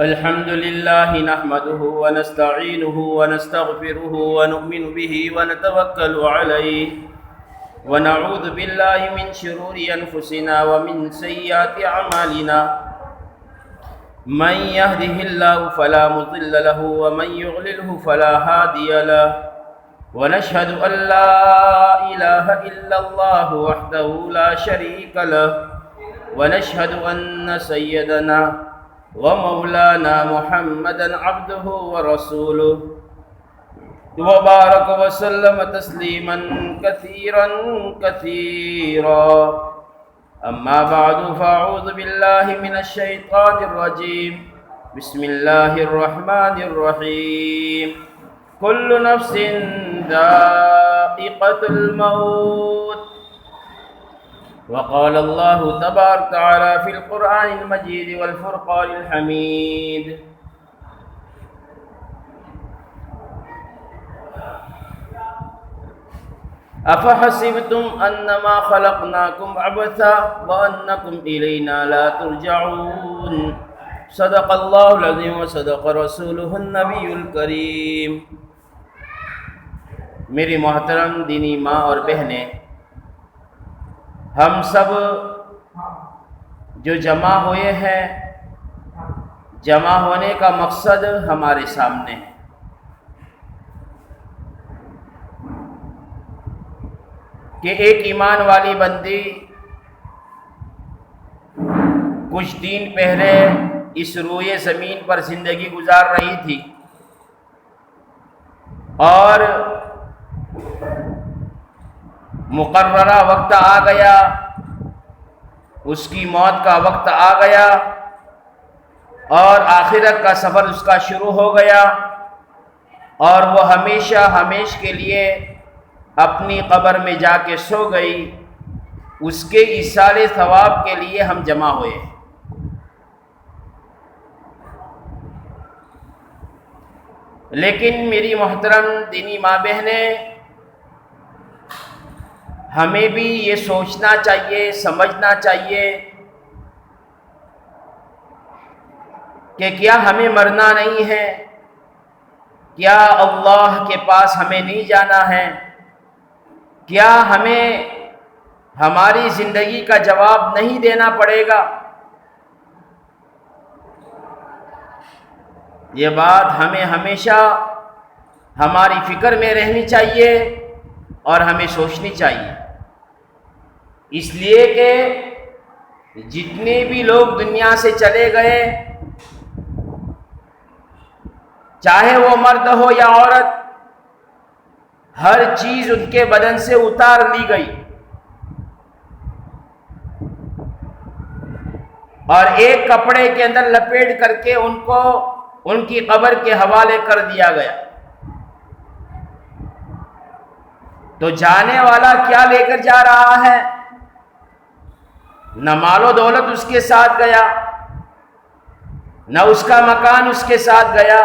الحمد لله نحمده ونستعينه ونستغفره ونؤمن به ونتوكل عليه ونعوذ بالله من شرور أنفسنا ومن سيئات أعمالنا من يهده الله فلا مضل له ومن يضلله فلا هادي له ونشهد أن لا إله إلا الله وحده لا شريك له ونشهد أن سيدنا ومولانا محمدا عبده ورسوله وبارك وسلم تسليما كثيرا كثيرا أما بعد فأعوذ بالله من الشيطان الرجيم بسم الله الرحمن الرحيم كل نفس ذائقة الموت وقال الله تبارك وتعالى في القرآن المجيد والفرقان الحميد أفحسبتم أنما خلقناكم عبثا وأنكم إلينا لا ترجعون صدق الله العظيم وصدق رسوله النبي الكريم۔ میری محترم دینی ماں اور بہنیں، ہم سب جو جمع ہوئے ہیں، جمع ہونے کا مقصد ہمارے سامنے ہے۔ کہ ایک ایمان والی بندی کچھ دن پہلے اس روئے زمین پر زندگی گزار رہی تھی اور مقررہ وقت آ گیا، اس کی موت کا وقت آ گیا اور آخرت کا سفر اس کا شروع ہو گیا، اور وہ ہمیشہ ہمیش کے لیے اپنی قبر میں جا کے سو گئی۔ اس کے ایصال ثواب کے لیے ہم جمع ہوئے ہیں۔ لیکن میری محترم دینی ماں بہنیں، ہمیں بھی یہ سوچنا چاہیے، سمجھنا چاہیے کہ کیا ہمیں مرنا نہیں ہے؟ کیا اللہ کے پاس ہمیں نہیں جانا ہے؟ کیا ہمیں ہماری زندگی کا جواب نہیں دینا پڑے گا؟ یہ بات ہمیں ہمیشہ ہماری فکر میں رہنی چاہیے اور ہمیں سوچنی چاہیے، اس لیے کہ جتنے بھی لوگ دنیا سے چلے گئے، چاہے وہ مرد ہو یا عورت، ہر چیز ان کے بدن سے اتار لی گئی اور ایک کپڑے کے اندر لپیٹ کر کے ان کو ان کی قبر کے حوالے کر دیا گیا۔ تو جانے والا کیا لے کر جا رہا ہے؟ نہ مال و دولت اس کے ساتھ گیا، نہ اس کا مکان اس کے ساتھ گیا،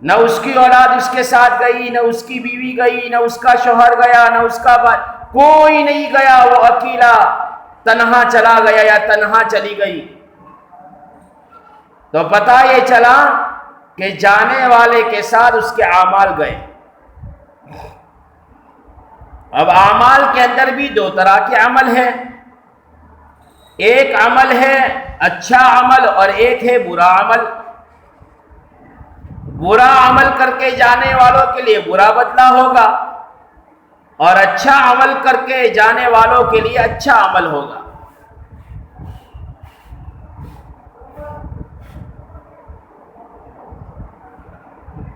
نہ اس کی اولاد اس کے ساتھ گئی، نہ اس کی بیوی گئی، نہ اس کا شوہر گیا، نہ اس کا کوئی نہیں گیا۔ وہ اکیلا تنہا چلا گیا یا تنہا چلی گئی۔ تو پتہ یہ چلا کہ جانے والے کے ساتھ اس کے اعمال گئے۔ اب اعمال کے اندر بھی دو طرح کے عمل ہیں، ایک عمل ہے اچھا عمل اور ایک ہے برا عمل۔ برا عمل کر کے جانے والوں کے لیے برا بدلہ ہوگا اور اچھا عمل کر کے جانے والوں کے لیے اچھا عمل ہوگا۔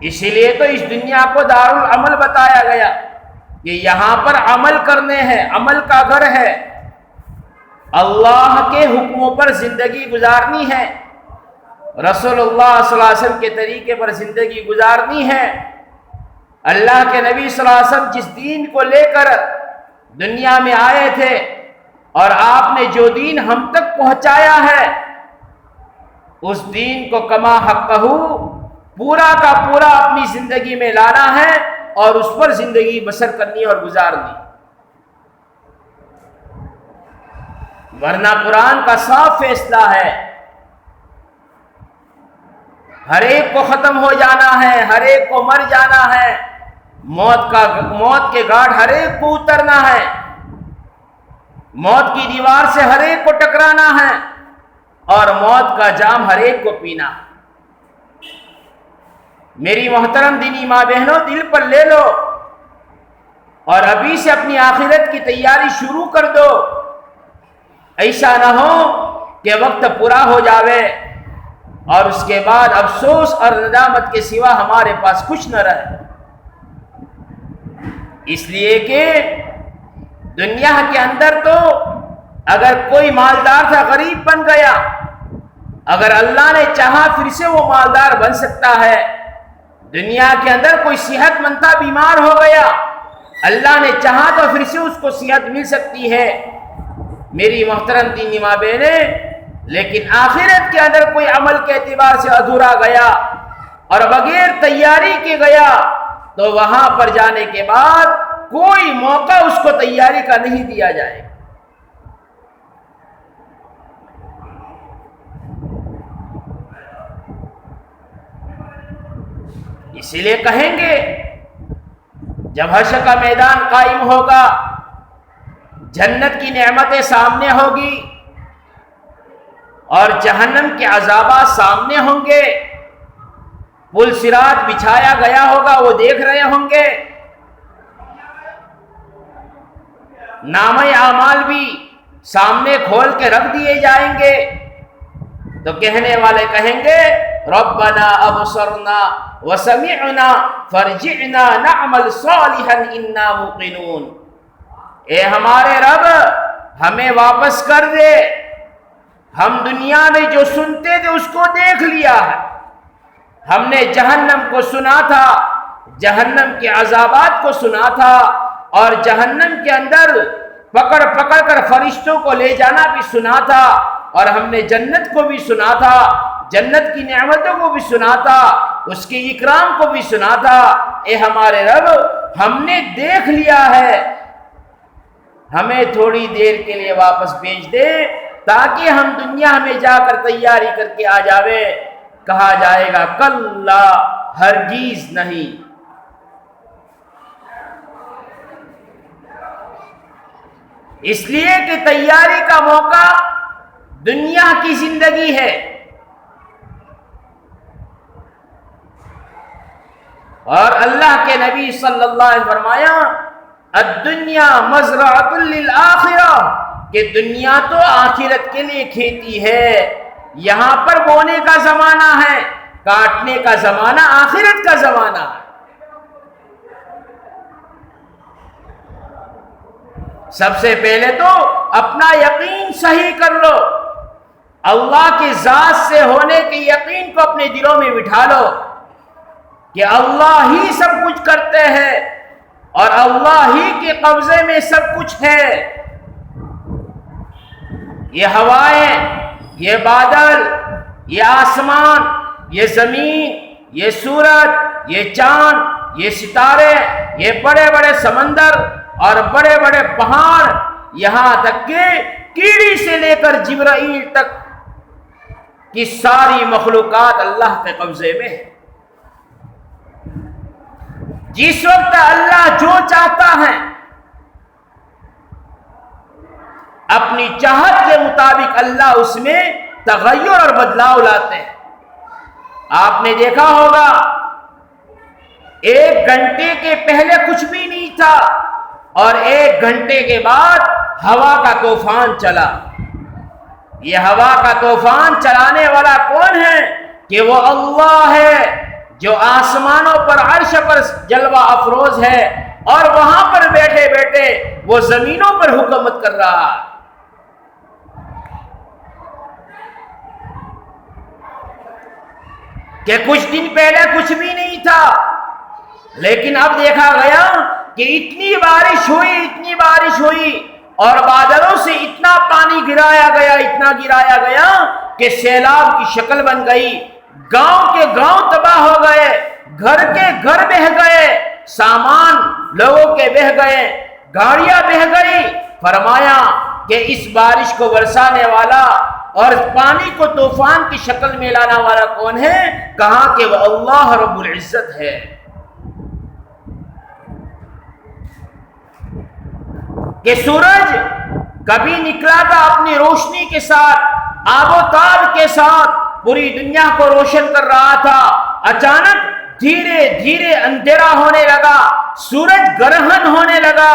اسی لیے تو اس دنیا کو دارالعمل بتایا گیا کہ یہاں پر عمل کرنے ہیں، عمل کا گھر ہے، اللہ کے حکموں پر زندگی گزارنی ہے، رسول اللہ صلی اللہ علیہ وسلم کے طریقے پر زندگی گزارنی ہے۔ اللہ کے نبی صلی اللہ علیہ وسلم جس دین کو لے کر دنیا میں آئے تھے اور آپ نے جو دین ہم تک پہنچایا ہے، اس دین کو کما حقہ پورا کا پورا اپنی زندگی میں لانا ہے اور اس پر زندگی بسر کرنی اور گزارنی، ورنہ قرآن کا صاف فیصلہ ہے، ہر ایک کو ختم ہو جانا ہے، ہر ایک کو مر جانا ہے، موت کے گھاٹ ہر ایک کو اترنا ہے، موت کی دیوار سے ہر ایک کو ٹکرانا ہے، اور موت کا جام ہر ایک کو پینا ہے۔ میری محترم دینی ماں بہنوں، دل پر لے لو اور ابھی سے اپنی آخرت کی تیاری شروع کر دو، ایسا نہ ہو کہ وقت پورا ہو جاوے اور اس کے بعد افسوس اور ندامت کے سوا ہمارے پاس کچھ نہ رہے۔ اس لیے کہ دنیا کے اندر تو اگر کوئی مالدار تھا غریب بن گیا، اگر اللہ نے چاہا پھر سے وہ مالدار بن سکتا ہے۔ دنیا کے اندر کوئی صحت مند تھا بیمار ہو گیا، اللہ نے چاہا تو پھر سے اس کو صحت مل سکتی ہے۔ میری محترم دینی ماں بہنیں، لیکن آخرت کے اندر کوئی عمل کے اعتبار سے ادھورا گیا اور بغیر تیاری کے گیا تو وہاں پر جانے کے بعد کوئی موقع اس کو تیاری کا نہیں دیا جائے گا۔ اسی لیے کہیں گے جب حشر کا میدان قائم ہوگا، جنت کی نعمتیں سامنے ہوگی اور جہنم کے عذابات سامنے ہوں گے، پل صراط بچھایا گیا ہوگا وہ دیکھ رہے ہوں گے، نامہ اعمال بھی سامنے کھول کے رکھ دیے جائیں گے، تو کہنے والے کہیں گے ربنا ابصرنا وسمعنا فرجعنا نعمل صالحا انا موقنون، اے ہمارے رب ہمیں واپس کر دے، ہم دنیا میں جو سنتے تھے اس کو دیکھ لیا ہے، ہم نے جہنم کو سنا تھا، جہنم کے عذابات کو سنا تھا، اور جہنم کے اندر پکڑ پکڑ کر فرشتوں کو لے جانا بھی سنا تھا، اور ہم نے جنت کو بھی سنا تھا، جنت کی نعمتوں کو بھی سنا تھا، اس کے اکرام کو بھی سنا تھا۔ اے ہمارے رب ہم نے دیکھ لیا ہے، ہمیں تھوڑی دیر کے لیے واپس بھیج دے تاکہ ہم دنیا میں جا کر تیاری کر کے آ جاوے۔ کہا جائے گا کلا، ہرگز نہیں، اس لیے کہ تیاری کا موقع دنیا کی زندگی ہے، اور اللہ کے نبی صلی اللہ علیہ وسلم فرمایا الدنیا مزرعۃ للآخرہ، کہ دنیا تو آخرت کے لیے کھیتی ہے، یہاں پر بونے کا زمانہ ہے، کاٹنے کا زمانہ آخرت کا زمانہ ہے۔ سب سے پہلے تو اپنا یقین صحیح کر لو، اللہ کی ذات سے ہونے کے یقین کو اپنے دلوں میں بٹھا لو کہ اللہ ہی سب کچھ کرتے ہیں اور اللہ ہی کے قبضے میں سب کچھ ہے۔ یہ ہوائیں، یہ بادل، یہ آسمان، یہ زمین، یہ سورج، یہ چاند، یہ ستارے، یہ بڑے بڑے سمندر اور بڑے بڑے پہاڑ، یہاں تک کہ کیڑی سے لے کر جبرائیل تک کی ساری مخلوقات اللہ کے قبضے میں ہے۔ جس وقت اللہ جو چاہتا ہے اپنی چاہت کے مطابق اللہ اس میں تغیر اور بدلاؤ لاتے ہیں۔ آپ نے دیکھا ہوگا 1 گھنٹے کے پہلے کچھ بھی نہیں تھا اور 1 گھنٹے کے بعد ہوا کا طوفان چلا۔ یہ ہوا کا طوفان چلانے والا کون ہے؟ کہ وہ اللہ ہے جو آسمانوں پر عرش پر جلوہ افروز ہے اور وہاں پر بیٹھے بیٹھے وہ زمینوں پر حکومت کر رہا ہے۔ کہ کچھ دن پہلے کچھ بھی نہیں تھا، لیکن اب دیکھا گیا کہ اتنی بارش ہوئی اور بادلوں سے اتنا پانی گرایا گیا کہ سیلاب کی شکل بن گئی، گاؤں کے گاؤں تباہ ہو گئے، گھر کے گھر بہہ گئے، سامان لوگوں کے بہہ گئے، گاڑیاں بہہ گئی۔ فرمایا کہ اس بارش کو برسانے والا اور پانی کو طوفان کی شکل میں لانا والا کون ہے؟ کہا کہ وہ اللہ رب العزت ہے۔ کہ سورج کبھی نکلا تھا اپنی روشنی کے ساتھ، آب و تاب کے ساتھ پوری دنیا کو روشن کر رہا تھا، اچانک دھیرے دھیرے اندھیرا ہونے لگا، سورج گرہن ہونے لگا۔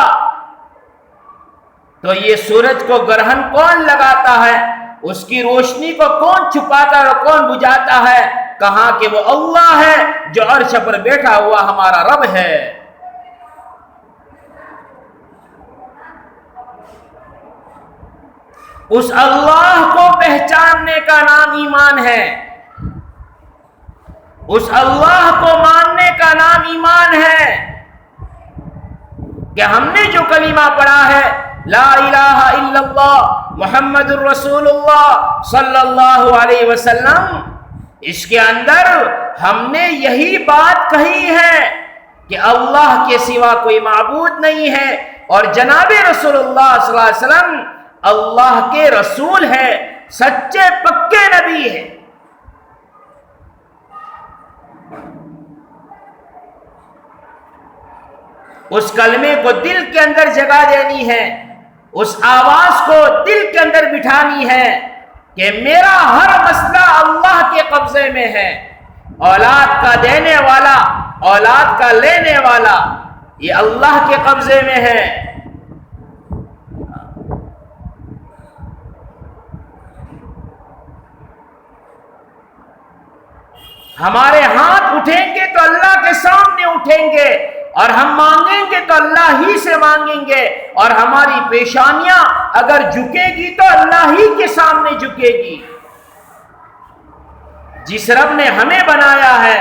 تو یہ سورج کو گرہن کون لگاتا ہے؟ اس کی روشنی کو کون چھپاتا ہے اور کون بجھاتا ہے؟ کہا کہ وہ اللہ ہے جو عرش پر بیٹھا ہوا ہمارا رب ہے۔ اس اللہ کو پہچاننے کا نام ایمان ہے، اس اللہ کو ماننے کا نام ایمان ہے کہ ہم نے جو کلمہ پڑھا ہے لا الہ الا اللہ محمد الرسول اللہ صلی اللہ علیہ وسلم، اس کے اندر ہم نے یہی بات کہی ہے کہ اللہ کے سوا کوئی معبود نہیں ہے اور جناب رسول اللہ صلی اللہ علیہ وسلم اللہ کے رسول ہے، سچے پکے نبی ہے۔ اس کلمے کو دل کے اندر جگہ دینی ہے، اس آواز کو دل کے اندر بٹھانی ہے کہ میرا ہر مسئلہ اللہ کے قبضے میں ہے، اولاد کا دینے والا، اولاد کا لینے والا یہ اللہ کے قبضے میں ہے۔ ہمارے ہاتھ اٹھیں گے تو اللہ کے سامنے اٹھیں گے اور ہم مانگیں گے تو اللہ ہی سے مانگیں گے، اور ہماری پیشانیاں اگر جھکے گی تو اللہ ہی کے سامنے جھکے گی۔ جس رب نے ہمیں بنایا ہے،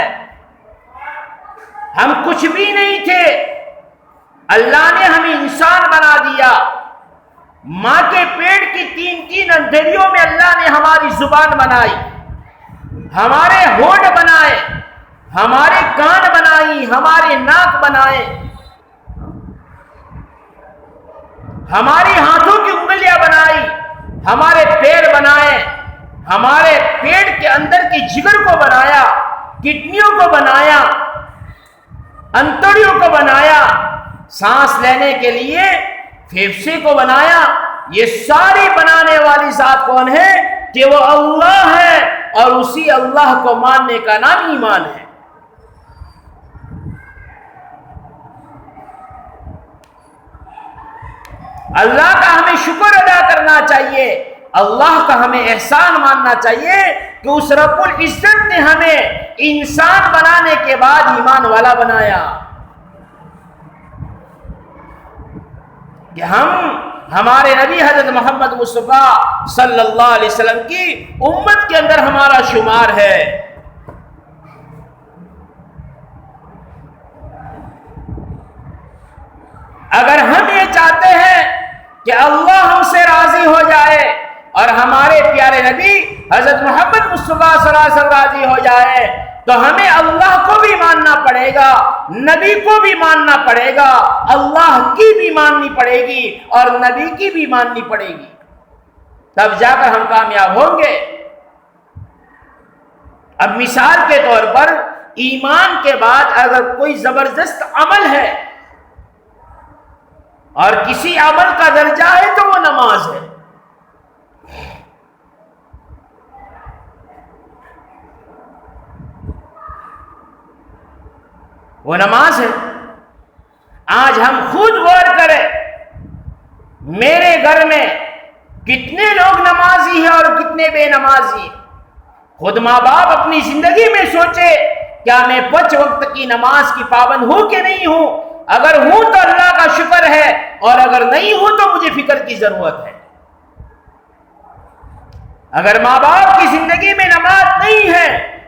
ہم کچھ بھی نہیں تھے، اللہ نے ہمیں انسان بنا دیا۔ ماں کے پیٹ کی تین اندھیریوں میں اللہ نے ہماری زبان بنائی، ہمارے ہونٹ بنائے، ہمارے کان بنائی، ہمارے ناک بنائے، ہماری ہاتھوں کی انگلیاں بنائی، ہمارے پیر بنائے، ہمارے پیٹ کے اندر کی جگر کو بنایا، کڈنیوں کو بنایا، انتڑیوں کو بنایا، سانس لینے کے لیے پھیپھڑے کو بنایا۔ یہ ساری بنانے والی ذات کون ہے؟ کہ وہ اللہ ہے، اور اسی اللہ کو ماننے کا نام ایمان ہے۔ اللہ کا ہمیں شکر ادا کرنا چاہیے، اللہ کا ہمیں احسان ماننا چاہیے کہ اس رب العزت نے ہمیں انسان بنانے کے بعد ایمان والا بنایا، کہ ہمارے نبی حضرت محمد مصطفیٰ صلی اللہ علیہ وسلم کی امت کے اندر ہمارا شمار ہے۔ اگر ہم یہ چاہتے ہیں کہ اللہ ہم سے راضی ہو جائے اور ہمارے پیارے نبی حضرت محمد مصطفیٰ صلی اللہ علیہ وسلم راضی ہو جائے، تو ہمیں اللہ کو بھی ماننا پڑے گا، نبی کو بھی ماننا پڑے گا، اللہ کی بھی ماننی پڑے گی اور نبی کی بھی ماننی پڑے گی، تب جا کر ہم کامیاب ہوں گے۔ اب مثال کے طور پر ایمان کے بعد اگر کوئی زبردست عمل ہے اور کسی عمل کا درجہ ہے تو وہ نماز ہے۔ وہ نماز ہے۔ آج ہم خود غور کریں، میرے گھر میں کتنے لوگ نمازی ہیں اور کتنے بے نمازی ہیں۔ خود ماں باپ اپنی زندگی میں سوچے، کیا میں 5 وقت کی نماز کی پابند ہوں کہ نہیں ہوں؟ اگر ہوں تو اللہ کا شکر ہے، اور اگر نہیں ہوں تو مجھے فکر کی ضرورت ہے۔ اگر ماں باپ کی زندگی میں نماز نہیں ہے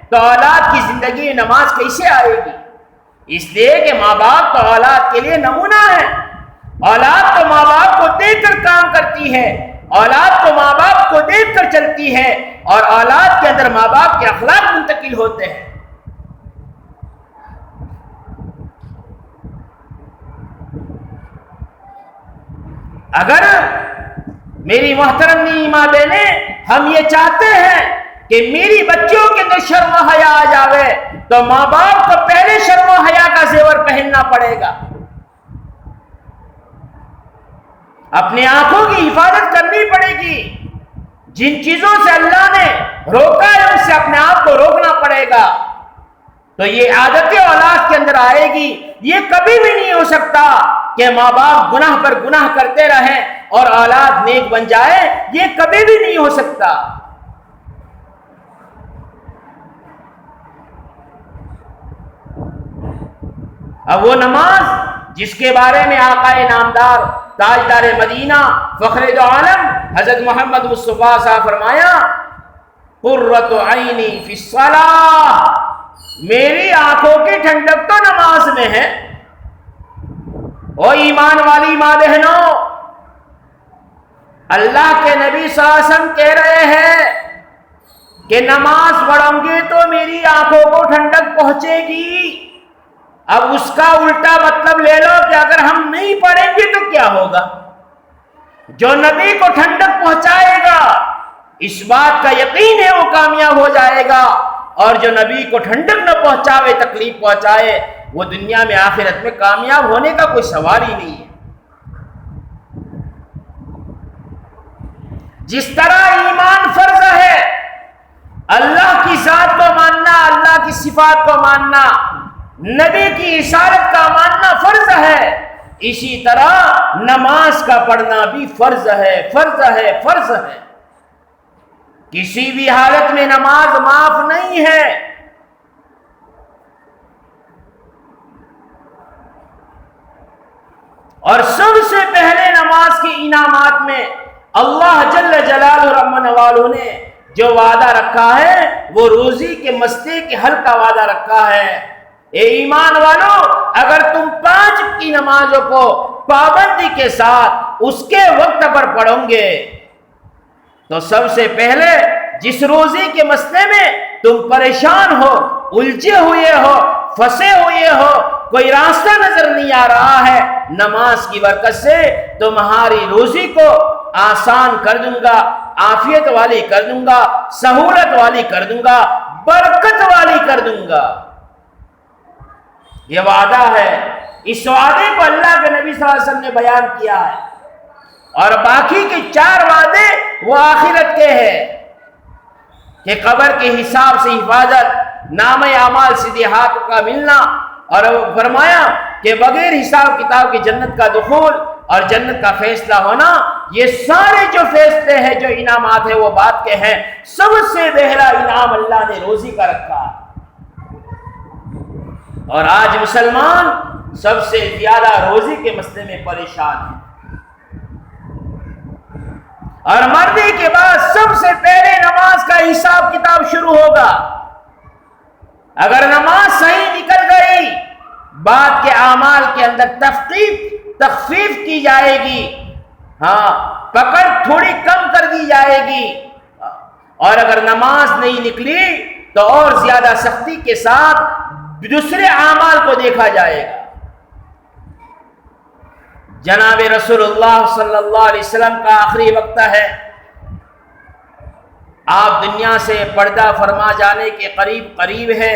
تو اولاد کی زندگی میں نماز کیسے آئے گی؟ اس لیے کہ ماں باپ تو اولاد کے لیے نمونہ ہے، اولاد تو ماں باپ کو دیکھ کر کام کرتی ہے، اولاد تو ماں باپ کو دیکھ کر چلتی ہے، اور اولاد کے اندر ماں باپ کے اخلاق منتقل ہوتے ہیں۔ اگر میری محترم نینی ماں بہنیں ہم یہ چاہتے ہیں کہ میری بچیوں کے اندر شرم و حیا آ جاوے تو ماں باپ کو پہلے شرم و حیا کا زیور پہننا پڑے گا، اپنی آنکھوں کی حفاظت کرنی پڑے گی، جن چیزوں سے اللہ نے روکا ہے ان سے اپنے آپ کو روکنا پڑے گا، تو یہ عادت اولاد کے اندر آئے گی۔ یہ کبھی بھی نہیں ہو سکتا کہ ماں باپ گناہ پر گناہ کرتے رہیں اور اولاد نیک بن جائے، یہ کبھی بھی نہیں ہو سکتا۔ اب وہ نماز جس کے بارے میں آقا نامدار تاجدار مدینہ فخر دو عالم حضرت محمد مصطفیٰ صاحب فرمایا قرۃ عینی فی الصلاۃ، میری آنکھوں کی ٹھنڈک تو نماز میں ہے۔ او ایمان والی ماں بہنوں، اللہ کے نبی صلی اللہ علیہ وسلم کہہ رہے ہیں کہ نماز پڑھوں گے تو میری آنکھوں کو ٹھنڈک پہنچے گی۔ اب اس کا الٹا مطلب لے لو کہ اگر ہم نہیں پڑھیں گے تو کیا ہوگا؟ جو نبی کو ٹھنڈک پہنچائے گا اس بات کا یقین ہے وہ کامیاب ہو جائے گا، اور جو نبی کو ٹھنڈک نہ پہنچاوے، تکلیف پہنچائے، وہ دنیا میں آخرت میں کامیاب ہونے کا کوئی سوال ہی نہیں ہے۔ جس طرح ایمان فرض ہے، اللہ کی ذات کو ماننا، اللہ کی صفات کو ماننا، نبی کی رسالت کا ماننا فرض ہے، اسی طرح نماز کا پڑھنا بھی فرض ہے، فرض ہے، فرض ہے۔ کسی بھی حالت میں نماز معاف نہیں ہے۔ اور سب سے پہلے نماز کے انعامات میں اللہ جل جلالہ رحمن والوں نے جو وعدہ رکھا ہے وہ روزی کے مسئلے کے حل کا وعدہ رکھا ہے۔ اے ایمان والو، اگر تم 5 کی نمازوں کو پابندی کے ساتھ اس کے وقت پر پڑھو گے تو سب سے پہلے جس روزی کے مسئلے میں تم پریشان ہو، الجھے ہوئے ہو، پھنسے ہوئے ہو، کوئی راستہ نظر نہیں آ رہا ہے، نماز کی برکت سے تمہاری روزی کو آسان کر دوں گا، عافیت والی کر دوں گا، سہولت والی کر دوں گا، برکت والی کر دوں گا۔ یہ وعدہ ہے۔ اس وعدے کو اللہ کے نبی صلی اللہ علیہ وسلم نے بیان کیا ہے، اور باقی کے 4 وعدے وہ آخرت کے ہیں کہ قبر کے حساب سے حفاظت، نام اعمال سیدھے ہاتھ کا ملنا، اور فرمایا کہ بغیر حساب کتاب کی جنت کا دخول اور جنت کا فیصلہ ہونا۔ یہ سارے جو فیصلے ہیں، جو انعامات ہیں، وہ بات کے ہیں۔ سب سے بہتر انعام اللہ نے روزی کا رکھا ہے، اور آج مسلمان سب سے زیادہ روزی کے مسئلے میں پریشان ہیں، اور مرنے کے بعد سب سے پہلے نماز کا حساب کتاب شروع ہوگا۔ اگر نماز صحیح نکل گئی، بعد کے اعمال کے اندر تخفیف کی جائے گی، ہاں، پکڑ تھوڑی کم کر دی جائے گی، اور اگر نماز نہیں نکلی تو اور زیادہ سختی کے ساتھ دوسرے اعمال کو دیکھا جائے گا۔ جناب رسول اللہ صلی اللہ علیہ وسلم کا آخری وقت ہے، آپ دنیا سے پردہ فرما جانے کے قریب ہے۔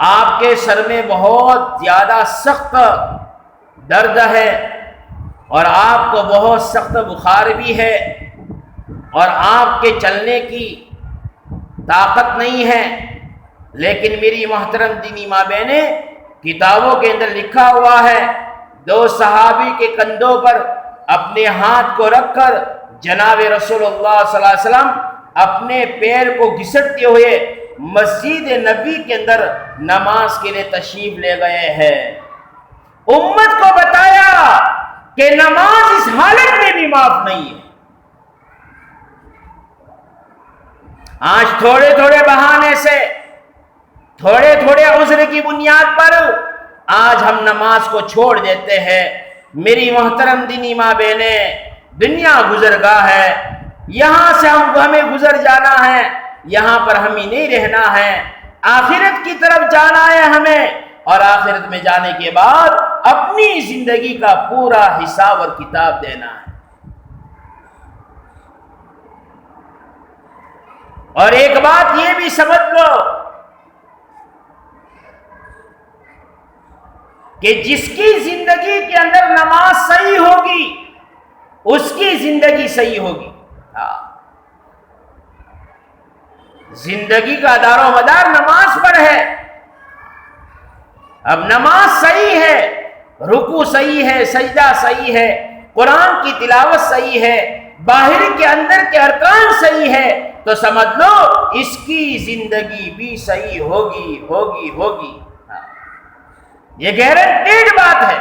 آپ کے سر میں بہت زیادہ سخت درد ہے، اور آپ کو بہت سخت بخار بھی ہے، اور آپ کے چلنے کی طاقت نہیں ہے، لیکن میری محترم دینی ماں بہنیں، کتابوں کے اندر لکھا ہوا ہے 2 صحابی کے کندھوں پر اپنے ہاتھ کو رکھ کر جناب رسول اللہ صلی اللہ علیہ وسلم اپنے پیر کو گھسٹتے ہوئے مسجد نبی کے اندر نماز کے لیے تشریف لے گئے ہیں۔ امت کو بتایا کہ نماز اس حالت میں بھی معاف نہیں ہے۔ آج تھوڑے تھوڑے بہانے سے، تھوڑے تھوڑے عذر کی بنیاد پر آج ہم نماز کو چھوڑ دیتے ہیں۔ میری محترم دینی ماں بہنیں، دنیا گزرگاہ ہے، یہاں سے ہمیں گزر جانا ہے، یہاں پر ہمیں نہیں رہنا ہے، آخرت کی طرف جانا ہے ہمیں، اور آخرت میں جانے کے بعد اپنی زندگی کا پورا حساب اور کتاب دینا ہے۔ اور ایک بات یہ بھی سمجھ لو کہ جس کی زندگی کے اندر نماز صحیح ہوگی اس کی زندگی صحیح ہوگی۔ زندگی کا دار و مدار نماز پر ہے۔ اب نماز صحیح ہے، رکوع صحیح ہے، سجدہ صحیح ہے، قرآن کی تلاوت صحیح ہے، باہر کے اندر کے ارکان صحیح ہے، تو سمجھ لو اس کی زندگی بھی صحیح ہوگی ہوگی ہوگی۔ یہ گارنٹیڈ بات ہے۔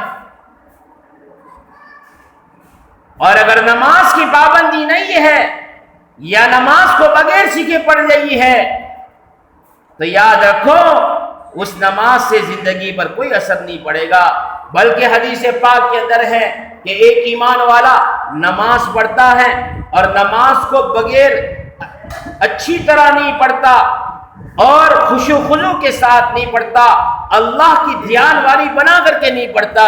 اور اگر نماز کی پابندی نہیں ہے یا نماز کو بغیر سیکھے پڑھ رہی ہے تو یاد رکھو اس نماز سے زندگی پر کوئی اثر نہیں پڑے گا، بلکہ حدیث پاک کے اندر ہے کہ ایک ایمان والا نماز پڑھتا ہے اور نماز کو بغیر اچھی طرح نہیں پڑھتا اور خشوع و خضوع کے ساتھ نہیں پڑھتا، اللہ کی دھیان والی بنا کر کے نہیں پڑھتا،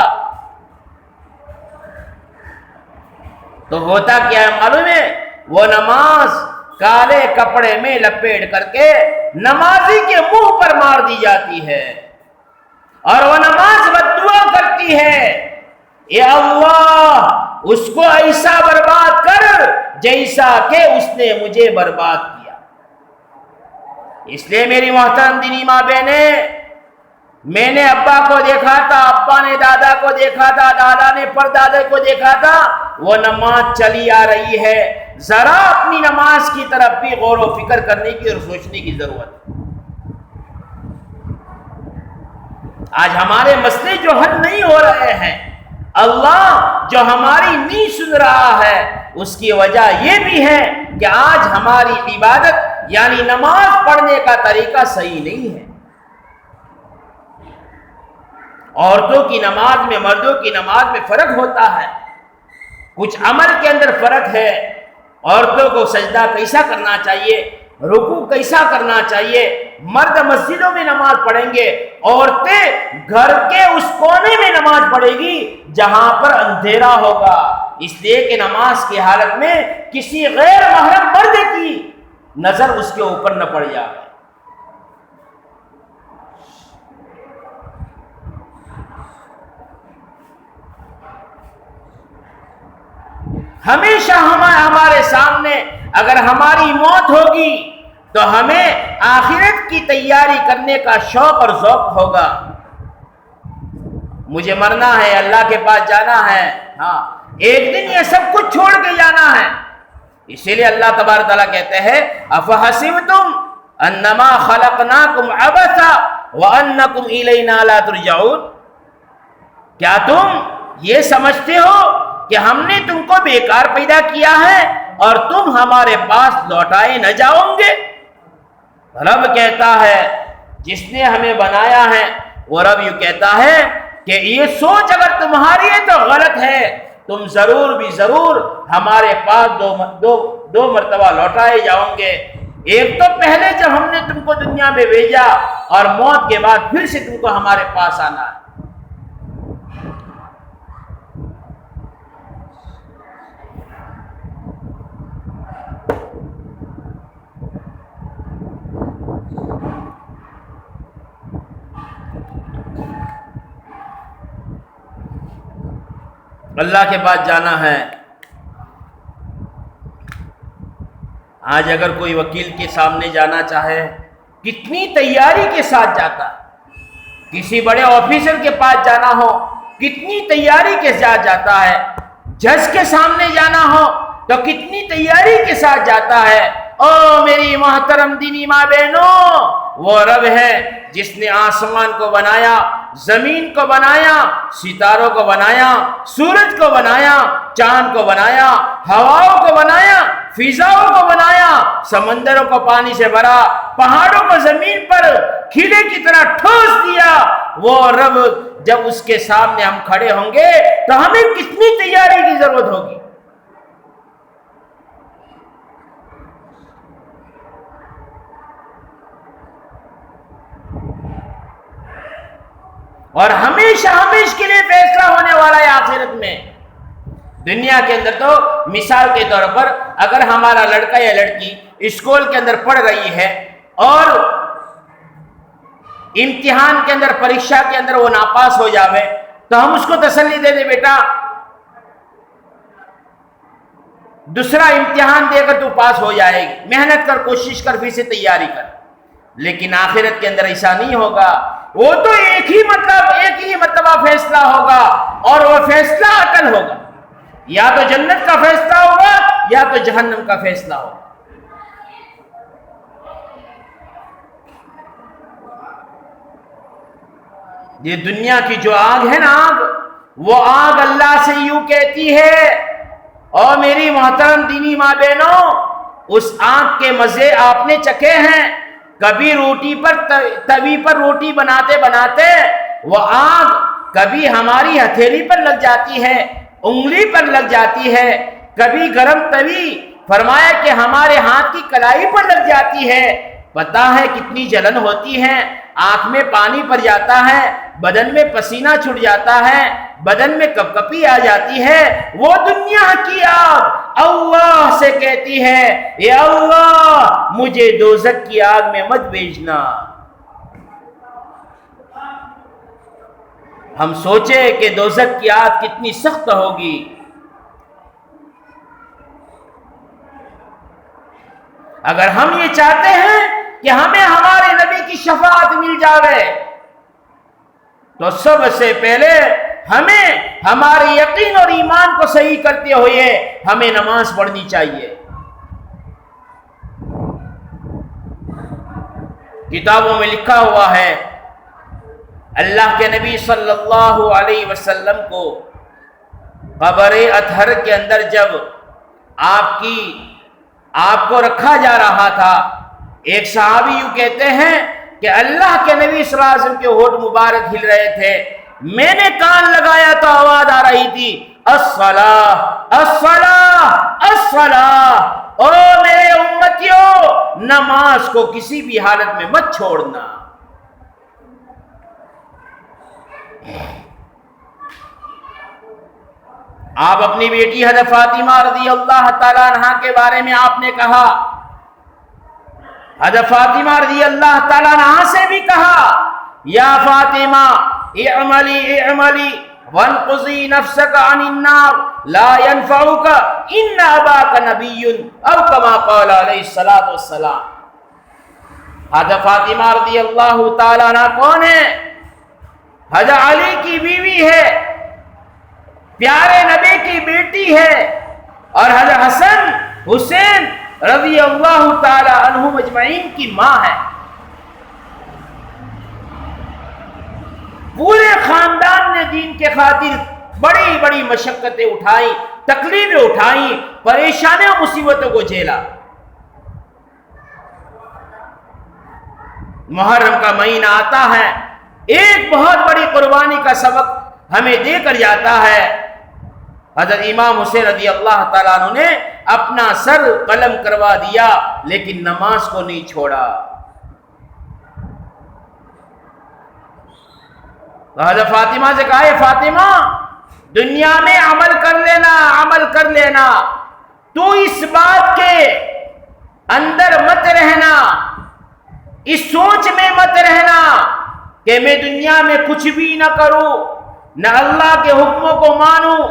تو ہوتا کیا ہے معلوم ہے؟ وہ نماز کالے کپڑے میں لپیٹ کر کے نمازی کے منہ پر مار دی جاتی ہے، اور وہ نماز بددعا کرتی ہے، اے اللہ اس کو ایسا برباد کر جیسا کہ اس نے مجھے برباد کیا۔ اس لیے میری محترم دینی ماں بہنیں، میں نے ابا کو دیکھا تھا، ابا نے دادا کو دیکھا تھا، دادا نے پردادے کو دیکھا تھا، وہ نماز چلی آ رہی ہے، ذرا اپنی نماز کی طرف بھی غور و فکر کرنے کی اور سوچنے کی ضرورت ہے۔ آج ہمارے مسئلے جو حل نہیں ہو رہے ہیں، اللہ جو ہماری نہیں سن رہا ہے، اس کی وجہ یہ بھی ہے کہ آج ہماری عبادت یعنی نماز پڑھنے کا طریقہ صحیح نہیں ہے۔ عورتوں کی نماز میں مردوں کی نماز میں فرق ہوتا ہے، کچھ عمل کے اندر فرق ہے۔ عورتوں کو سجدہ کیسا کرنا چاہیے، رکوع کیسا کرنا چاہیے، مرد مسجدوں میں نماز پڑھیں گے، عورتیں گھر کے اس کونے میں نماز پڑھے گی جہاں پر اندھیرا ہوگا، اس لیے کہ نماز کی حالت میں کسی غیر محرم مرد کی نظر اس کے اوپر نہ پڑ جائے۔ ہمیشہ ہمارے سامنے اگر ہماری موت ہوگی تو ہمیں آخرت کی تیاری کرنے کا شوق اور ذوق ہوگا۔ مجھے مرنا ہے، اللہ کے پاس جانا ہے، ہاں ایک دن یہ سب کچھ چھوڑ کے جانا ہے۔ اسی لیے اللہ تبارک تعالیٰ کہتے ہیں افحسبتم انما خلقناکم عبثا وانکم الینا لا ترجعون، کیا تم یہ سمجھتے ہو کہ ہم نے تم کو بیکار پیدا کیا ہے اور تم ہمارے پاس لوٹائے نہ جاؤ گے؟ رب کہتا ہے جس نے ہمیں بنایا ہے، وہ رب یوں کہتا ہے کہ یہ سوچ اگر تمہاری ہے تو غلط ہے، تم ضرور بھی ضرور ہمارے پاس دو مرتبہ لوٹائے جاؤ گے۔ ایک تو پہلے جب ہم نے تم کو دنیا میں بھیجا، اور موت کے بعد پھر سے تم کو ہمارے پاس آنا ہے۔ اللہ کے پاس جانا ہے۔ آج اگر کوئی وکیل کے سامنے جانا چاہے کتنی تیاری کے ساتھ جاتا ہے، کسی بڑے آفیسر کے پاس جانا ہو کتنی تیاری کے ساتھ جاتا ہے، جج کے سامنے جانا ہو تو کتنی تیاری کے ساتھ جاتا ہے۔ او میری محترم دینی ماں بہنوں، وہ رب ہے جس نے آسمان کو بنایا، زمین کو بنایا، ستاروں کو بنایا، سورج کو بنایا، چاند کو بنایا، ہواؤں کو بنایا، فضاؤں کو بنایا، سمندروں کو پانی سے بھرا، پہاڑوں کو زمین پر کھیلے کی طرح ٹھوس دیا۔ وہ رب جب اس کے سامنے ہم کھڑے ہوں گے تو ہمیں کتنی تیاری کی ضرورت ہوگی۔ اور ہمیشہ کے لیے فیصلہ دنیا کے اندر تو مثال کے طور پر اگر ہمارا لڑکا یا لڑکی اسکول کے اندر پڑھ رہی ہے اور امتحان کے اندر پریکشا کے اندر وہ ناپاس ہو جاوے تو ہم اس کو تسلی دے دیں بیٹا دوسرا امتحان دے کر تو پاس ہو جائے گی، محنت کر، کوشش کر، پھر سے تیاری کر. لیکن آخرت کے اندر ایسا نہیں ہوگا. وہ تو ایک ہی مرتبہ فیصلہ ہوگا اور وہ فیصلہ اٹل ہوگا. یا تو جنت کا فیصلہ ہوگا یا تو جہنم کا فیصلہ ہوگا. یہ دنیا کی جو آگ ہے نا، وہ آگ اللہ سے یوں کہتی ہے، اور میری محترم دینی ماں بہنوں، اس آگ کے مزے آپ نے چکھے ہیں. کبھی توی پر روٹی بناتے بناتے وہ آگ کبھی ہماری ہتھیلی پر لگ جاتی ہے، انگلی پر لگ جاتی ہے، کبھی گرم توی فرمایا کہ ہمارے ہاتھ کی کلائی پر لگ جاتی ہے. پتہ ہے کتنی جلن ہوتی ہے، آنکھ میں پانی پڑ جاتا ہے، بدن میں پسینہ چھٹ جاتا ہے، بدن میں کپکپی آ جاتی ہے. وہ دنیا کی آگ اللہ سے کہتی ہے، اے اللہ مجھے دوزخ کی آگ میں مت بھیجنا. ہم سوچے کہ دوزخ کی آگ کتنی سخت ہوگی. اگر ہم یہ چاہتے ہیں کہ ہمیں ہمارے نبی کی شفاعت مل جاوے تو سب سے پہلے ہمیں ہمارے یقین اور ایمان کو صحیح کرتے ہوئے ہمیں نماز پڑھنی چاہیے. کتابوں میں لکھا ہوا ہے اللہ کے نبی صلی اللہ علیہ وسلم کو قبر اطہر کے اندر جب آپ کو رکھا جا رہا تھا، ایک صحابی یوں کہتے ہیں کہ اللہ کے نبی صلی اللہ علیہ وسلم کے ہونٹ مبارک ہل رہے تھے، میں نے کان لگایا تو آواز آ رہی تھی الصلاۃ الصلاۃ الصلاۃ، او میرے امتیوں نماز کو کسی بھی حالت میں مت چھوڑنا. آپ اپنی بیٹی حضرت فاطمہ رضی اللہ تعالیٰ عنہا کے بارے میں آپ نے کہا، حضرت فاطمہ رضی اللہ تعالیٰ عنہا سے بھی کہا یا فاطمہ اعملی اعملی وانقضی نفسک عن النار لا ينفعک ان اباک نبی او کما قال علیہ الصلوۃ والسلام. حضرت فاطمہ رضی اللہ تعالیٰ عنہ کون ہے؟ حضرت علی کی بیوی ہے، پیارے نبی کی بیٹی ہے، اور حضرت حسن حسین رضی اللہ تعالی عنہم اجمعین کی ماں ہے. پورے خاندان نے دین کے خاطر بڑی بڑی مشقتیں اٹھائیں، تکلیفیں اٹھائیں، پریشانیوں مصیبتوں کو جھیلا. محرم کا مہینہ آتا ہے، ایک بہت بڑی قربانی کا سبق ہمیں دے کر جاتا ہے. حضرت امام حسین رضی اللہ تعالیٰ عنہ نے اپنا سر قلم کروا دیا لیکن نماز کو نہیں چھوڑا. تو حضرت فاطمہ سے کہا ہے فاطمہ دنیا میں عمل کر لینا، تو اس بات کے اندر مت رہنا، اس سوچ میں مت رہنا کہ میں دنیا میں کچھ بھی نہ کروں، نہ اللہ کے حکموں کو مانوں،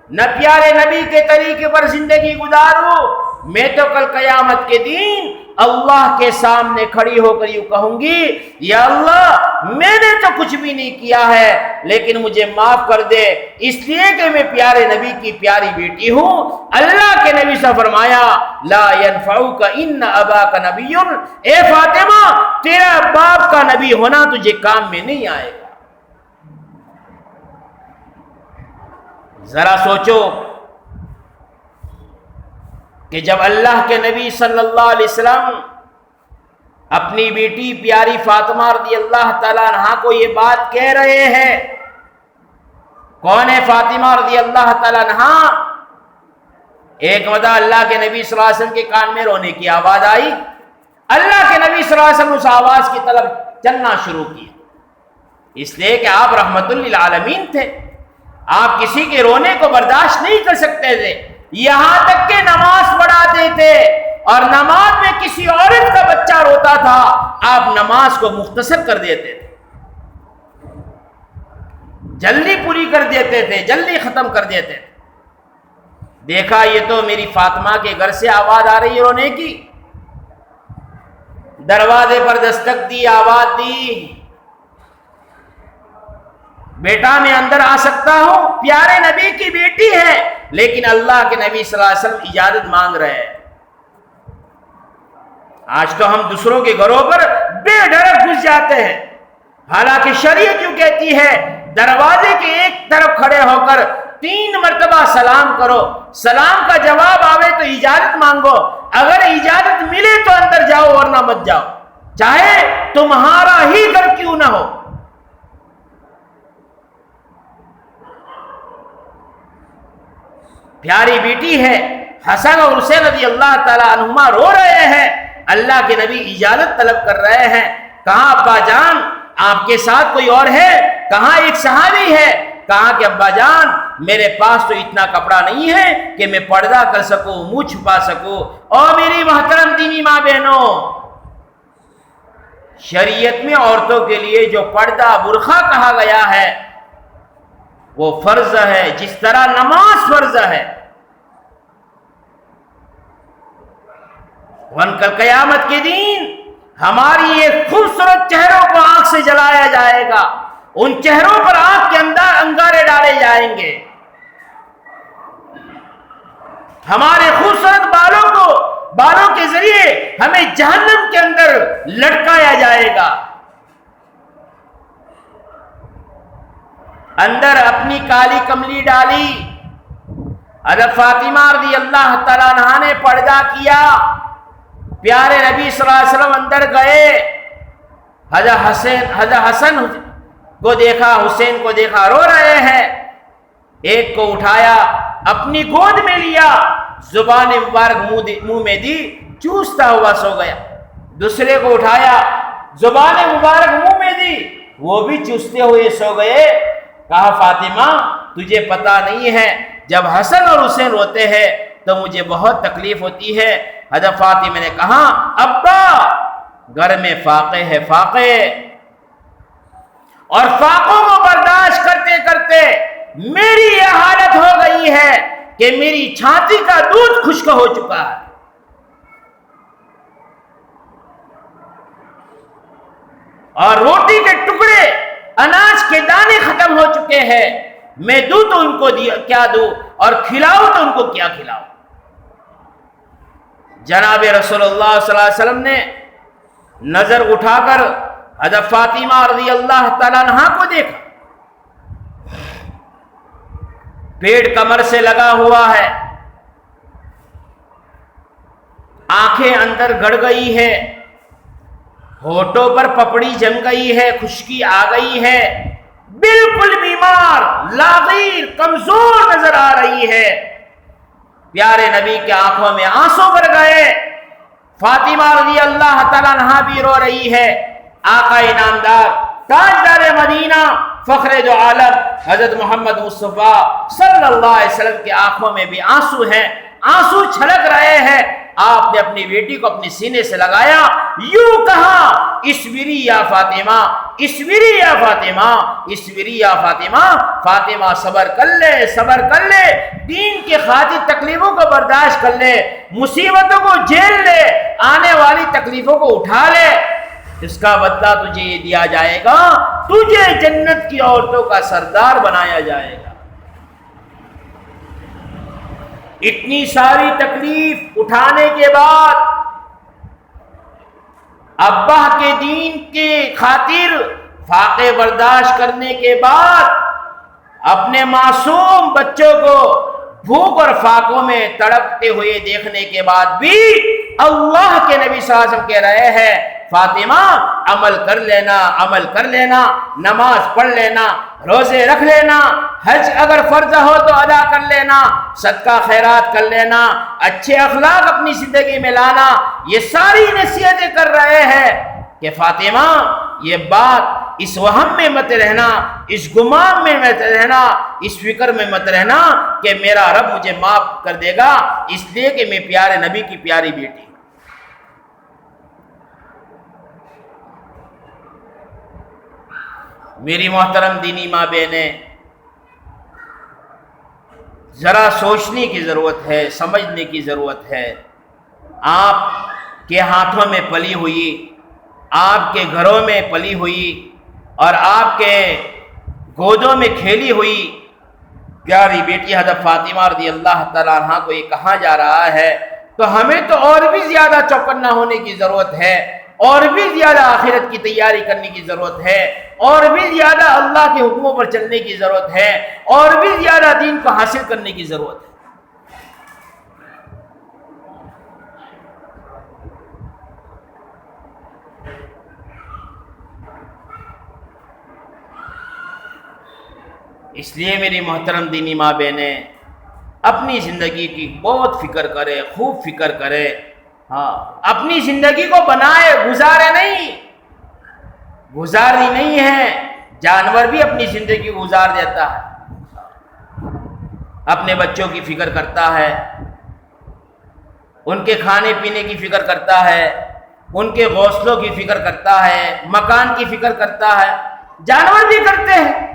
نہ پیارے نبی کے طریقے پر زندگی گزاروں. میں تو کل قیامت کے دن اللہ کے سامنے کھڑی ہو کر یوں کہوں گی یا اللہ میں نے تو کچھ بھی نہیں کیا ہے لیکن مجھے معاف کر دے، اس لیے کہ میں پیارے نبی کی پیاری بیٹی ہوں. اللہ کے نبی سے فرمایا لا ينفعک ان اباک نبی، اے فاطمہ تیرا باپ کا نبی ہونا تجھے کام میں نہیں آئے گا. ذرا سوچو کہ جب اللہ کے نبی صلی اللہ علیہ وسلم اپنی بیٹی پیاری فاطمہ رضی اللہ تعالیٰ عنہا کو یہ بات کہہ رہے ہیں، کون ہے فاطمہ رضی اللہ تعالیٰ عنہا؟ ایک وقت اللہ کے نبی صلی اللہ علیہ وسلم کے کان میں رونے کی آواز آئی. اللہ کے نبی صلی اللہ علیہ وسلم اس آواز کی طرف چلنا شروع کیا، اس لیے کہ آپ رحمت للعالمین تھے. آپ کسی کے رونے کو برداشت نہیں کر سکتے تھے، یہاں تک کہ نماز پڑھاتے تھے اور نماز میں کسی عورت کا بچہ روتا تھا، آپ نماز کو مختصر کر دیتے تھے، جلدی پوری کر دیتے تھے، جلدی ختم کر دیتے تھے۔ دیکھا یہ تو میری فاطمہ کے گھر سے آواز آ رہی ہے رونے کی، دروازے پر دستک دی، آواز دی، بیٹا میں اندر آ سکتا ہوں؟ پیارے نبی کی بیٹی ہے، لیکن اللہ کے نبی صلی اللہ علیہ وسلم اجازت مانگ رہے ہیں۔ آج تو ہم دوسروں کے گھروں پر بے ڈھرک گھس جاتے ہیں، حالانکہ شریعت یوں کہتی ہے دروازے کے ایک طرف کھڑے ہو کر 3 مرتبہ سلام کرو، سلام کا جواب آوے تو اجازت مانگو، اگر اجازت ملے تو اندر جاؤ ورنہ مت جاؤ، چاہے تمہارا ہی گھر کیوں نہ ہو۔ پیاری بیٹی ہے، حسن اور حسین رضی اللہ تعالی عنہما رو رہے ہیں، اللہ کے نبی اجازت طلب کر رہے ہیں، کہاں ابا جان آپ کے ساتھ کوئی اور ہے؟ کہاں ایک صحابی ہے؟ کہا کہ ابا جان میرے پاس تو اتنا کپڑا نہیں ہے کہ میں پردہ کر سکوں، منہ چھپا سکوں۔ اور میری محترم دینی ماں بہنوں، شریعت میں عورتوں کے لیے جو پردہ برقع کہا گیا ہے وہ فرض ہے، جس طرح نماز فرض ہے۔ کل قیامت کے دن ہماری یہ خوبصورت چہروں کو آنکھ سے جلایا جائے گا، ان چہروں پر آنکھ کے اندر انگارے ڈالے جائیں گے، ہمارے خوبصورت بالوں کے ذریعے ہمیں جہنم کے اندر لٹکایا جائے گا۔ اندر اپنی کالی کملی ڈالی، حضرت فاطمہ رضی اللہ تعالیٰ عنہا نے پردہ کیا، پیارے نبی صلی اللہ علیہ وسلم اندر گئے، حضرت حسن کو دیکھا، حسین کو دیکھا، رو رہے ہیں، ایک کو اٹھایا اپنی گود میں لیا، زبان مبارک منہ میں دی، چوستا ہوا سو گیا، دوسرے کو اٹھایا زبان مبارک منہ میں دی، وہ بھی چوستے ہوئے سو گئے۔ کہا فاطمہ تجھے پتا نہیں ہے جب حسن اور حسین روتے ہیں تو مجھے بہت تکلیف ہوتی ہے۔ حضرت فاطمہ نے کہا ابا گھر میں فاقے ہے، فاقے، اور فاقوں کو برداشت کرتے کرتے میری یہ حالت ہو گئی ہے کہ میری چھاتی کا دودھ خشک ہو چکا ہے۔ اور روٹی کے ٹکڑے، اناج کے دانے ختم ہو چکے ہیں، میں دوں تو ان کو کیا دوں اور کھلاؤں تو ان کو کیا کھلاؤں۔ جناب رسول اللہ صلی اللہ علیہ وسلم نے نظر اٹھا کر حضرت فاطمہ رضی اللہ تعالیٰ عنہا کو دیکھا، پیڑ کمر سے لگا ہوا ہے، آنکھیں اندر گڑ گئی ہے، ہونٹوں پر پپڑی جم گئی ہے، خشکی آ گئی ہے، بالکل بیمار، لاغیر، کمزور نظر آ رہی ہے۔ پیارے نبی کے آنکھوں میں آنسو بھر گئے، فاطمہ رضی اللہ تعالیٰ عنہا بھی رو رہی ہے۔ آقا انعامدار تاجدار مدینہ فخر دو عالم حضرت محمد مصطفیٰ صلی اللہ علیہ وسلم کی آنکھوں میں بھی آنسو ہیں، آنسو چھلک رہے ہیں۔ آپ نے اپنی بیٹی کو اپنے سینے سے لگایا، یوں کہا اسبری یا فاطمہ، اسبری یا فاطمہ، اسبری یا فاطمہ، فاطمہ صبر کر لے، صبر کر لے، دین کی خاطر تکلیفوں کو برداشت کر لے، مصیبتوں کو جھیل لے، آنے والی تکلیفوں کو اٹھا لے، اس کا بدلہ تجھے یہ دیا جائے گا، تجھے جنت کی عورتوں کا سردار بنایا جائے گا۔ اتنی ساری تکلیف اٹھانے کے بعد، ابا کے دین کے خاطر فاقے برداشت کرنے کے بعد، اپنے معصوم بچوں کو بھوک اور فاقوں میں تڑپتے ہوئے دیکھنے کے بعد بھی اللہ کے نبی صلی اللہ علیہ وسلم کہہ رہے ہیں فاطمہ عمل کر لینا، عمل کر لینا، نماز پڑھ لینا، روزے رکھ لینا، حج اگر فرض ہو تو ادا کر لینا، صدقہ خیرات کر لینا، اچھے اخلاق اپنی زندگی میں لانا، یہ ساری نصیحتیں کر رہے ہیں۔ کہ فاطمہ یہ بات اس وہم میں مت رہنا، اس گمان میں مت رہنا، اس فکر میں مت رہنا کہ میرا رب مجھے معاف کر دے گا اس لیے کہ میں پیارے نبی کی پیاری بیٹی ہوں۔ میری محترم دینی ماں بہنیں، ذرا سوچنے کی ضرورت ہے، سمجھنے کی ضرورت ہے۔ آپ کے ہاتھوں میں پلی ہوئی، آپ کے گھروں میں پلی ہوئی اور آپ کے گودوں میں کھیلی ہوئی پیاری بیٹی حضرت فاطمہ رضی اللہ تعالیٰ عنہ کو یہ کہا جا رہا ہے، تو ہمیں تو اور بھی زیادہ چوکنا ہونے کی ضرورت ہے، اور بھی زیادہ آخرت کی تیاری کرنے کی ضرورت ہے، اور بھی زیادہ اللہ کے حکموں پر چلنے کی ضرورت ہے، اور بھی زیادہ دین کو حاصل کرنے کی ضرورت ہے۔ اس لیے میری محترم دینی ماں بہنیں، اپنی زندگی کی بہت فکر کرے، خوب فکر کرے۔ ہاں، اپنی زندگی کو بنائے، گزارے نہیں، گزارنی نہیں ہے۔ جانور بھی اپنی زندگی گزار دیتا ہے، اپنے بچوں کی فکر کرتا ہے، ان کے کھانے پینے کی فکر کرتا ہے، ان کے گھونسلوں کی فکر کرتا ہے، مکان کی فکر کرتا ہے، جانور بھی کرتے ہیں۔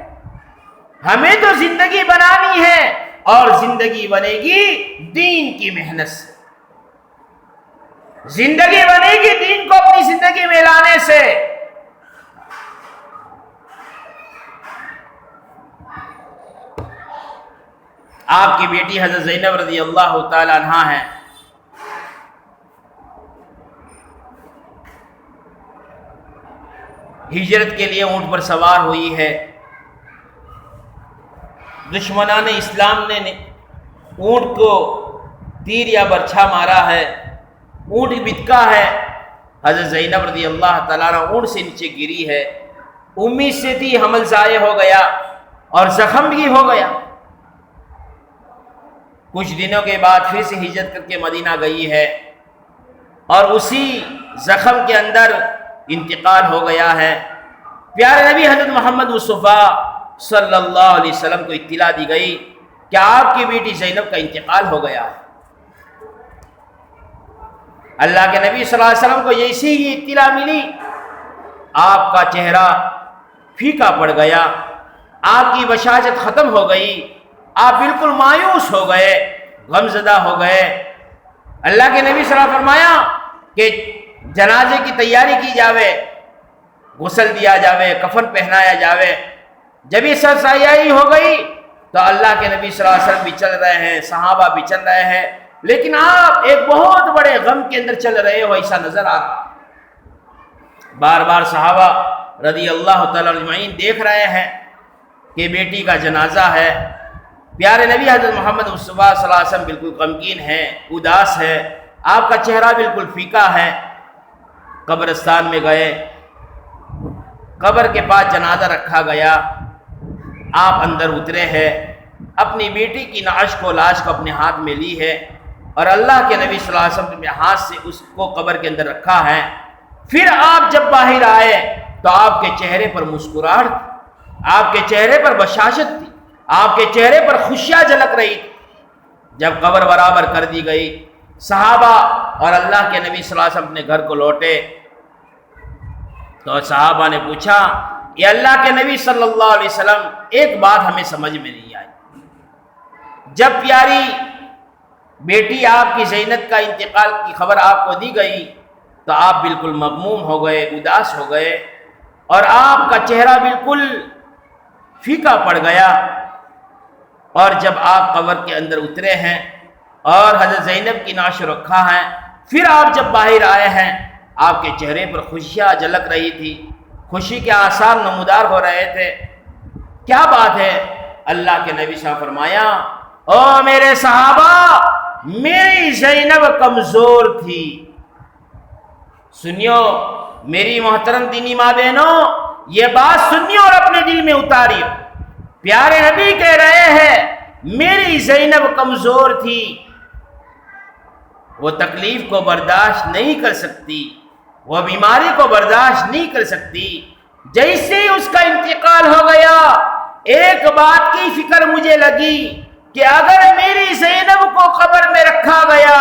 ہمیں تو زندگی بنانی ہے، اور زندگی بنے گی دین کی محنت سے، زندگی بنے گی دین کو اپنی زندگی میں لانے سے۔ آپ کی بیٹی حضرت زینب رضی اللہ تعالی عنہا ہے، ہجرت کے لیے اونٹ پر سوار ہوئی ہے۔ دشمنان اسلام نے اونٹ کو تیر یا برچھا مارا ہے، اونٹ بتکا ہے، حضرت زینب رضی اللہ تعالیٰ عنہ اونٹ سے نیچے گری ہے، امید سے تھی حمل ضائع ہو گیا اور زخم بھی ہو گیا۔ کچھ دنوں کے بعد پھر سے ہجرت کر کے مدینہ گئی ہے، اور اسی زخم کے اندر انتقال ہو گیا ہے۔ پیارے نبی حضرت محمد مصطفیٰ صلی اللہ علیہ وسلم کو اطلاع دی گئی کہ آپ کی بیٹی زینب کا انتقال ہو گیا ہے۔ اللہ کے نبی صلی اللہ علیہ وسلم کو جیسی ہی اطلاع ملی، آپ کا چہرہ پھیکا پڑ گیا، آپ کی بشاشت ختم ہو گئی، آپ بالکل مایوس ہو گئے، غمزدہ ہو گئے۔ اللہ کے نبی صلی اللہ علیہ وسلم فرمایا کہ جنازے کی تیاری کی جاوے، غسل دیا جاوے، کفن پہنایا جاوے۔ جب یہ سب سیاحی ہو گئی تو اللہ کے نبی صلی اللہ علیہ وسلم بھی چل رہے ہیں، صحابہ بھی چل رہے ہیں، لیکن آپ ایک بہت بڑے غم کے اندر چل رہے ہو، ایسا نظر آ رہا۔ بار بار صحابہ رضی اللہ تعالیٰ اجمعین دیکھ رہے ہیں کہ بیٹی کا جنازہ ہے۔ پیارے نبی حضرت محمد مصطفیٰ صلی اللہ علیہ وسلم بالکل غمگین ہیں، اداس ہے، آپ کا چہرہ بالکل پھیکا ہے۔ قبرستان میں گئے، قبر کے پاس جنازہ رکھا گیا، آپ اندر اترے ہیں، اپنی بیٹی کی نعش کو، لاش کو اپنے ہاتھ میں لی ہے، اور اللہ کے نبی صلی اللہ علیہ وسلم نے ہاتھ سے اس کو قبر کے اندر رکھا ہے۔ پھر آپ جب باہر آئے تو آپ کے چہرے پر مسکراہٹ تھی، آپ کے چہرے پر بشاشت تھی، آپ کے چہرے پر خوشیاں جھلک رہی تھی۔ جب قبر برابر کر دی گئی، صحابہ اور اللہ کے نبی صلی اللہ علیہ وسلم اپنے گھر کو لوٹے تو صحابہ نے پوچھا، یہ اللہ کے نبی صلی اللہ علیہ وسلم، ایک بات ہمیں سمجھ میں نہیں آئی، جب پیاری بیٹی آپ کی زینب کا انتقال کی خبر آپ کو دی گئی تو آپ بالکل مغموم ہو گئے، اداس ہو گئے، اور آپ کا چہرہ بالکل پھیکا پڑ گیا۔ اور جب آپ قبر کے اندر اترے ہیں اور حضرت زینب کی نعش رکھا ہے، پھر آپ جب باہر آئے ہیں، آپ کے چہرے پر خوشیاں جھلک رہی تھی، خوشی کے آثار نمودار ہو رہے تھے۔ کیا بات ہے؟ اللہ کے نبی صلی اللہ علیہ وسلم فرمایا، او میرے صحابہ، میری زینب کمزور تھی۔ سنیو میری محترم دینی ماں بہنوں، یہ بات سنیو اور اپنے دل میں اتاریو۔ پیارے نبی کہہ رہے ہیں میری زینب کمزور تھی، وہ تکلیف کو برداشت نہیں کر سکتی، وہ بیماری کو برداشت نہیں کر سکتی. جیسے ہی اس کا انتقال ہو گیا ایک بات کی فکر مجھے لگی کہ اگر میری زینب کو قبر میں رکھا گیا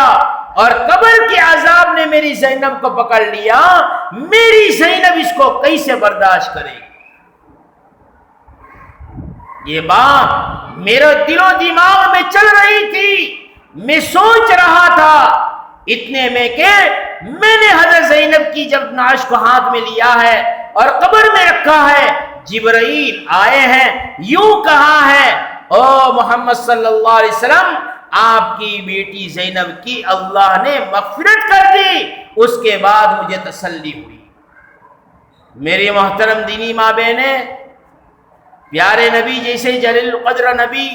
اور قبر کے عذاب نے میری زینب کو پکڑ لیا, میری زینب اس کو کیسے برداشت کرے گی؟ یہ بات میرے دل و دماغ میں چل رہی تھی. میں سوچ رہا تھا اتنے میں کہ میں نے حضرت زینب کی جب نعش کو ہاتھ میں لیا ہے اور قبر میں رکھا ہے, جبرائیل آئے ہیں, یوں کہا ہے او محمد صلی اللہ علیہ وسلم آپ کی بیٹی زینب کی اللہ نے مغفرت کر دی. اس کے بعد مجھے تسلی ہوئی. میری محترم دینی ماں بہنیں, پیارے نبی جیسے جلیل القدر نبی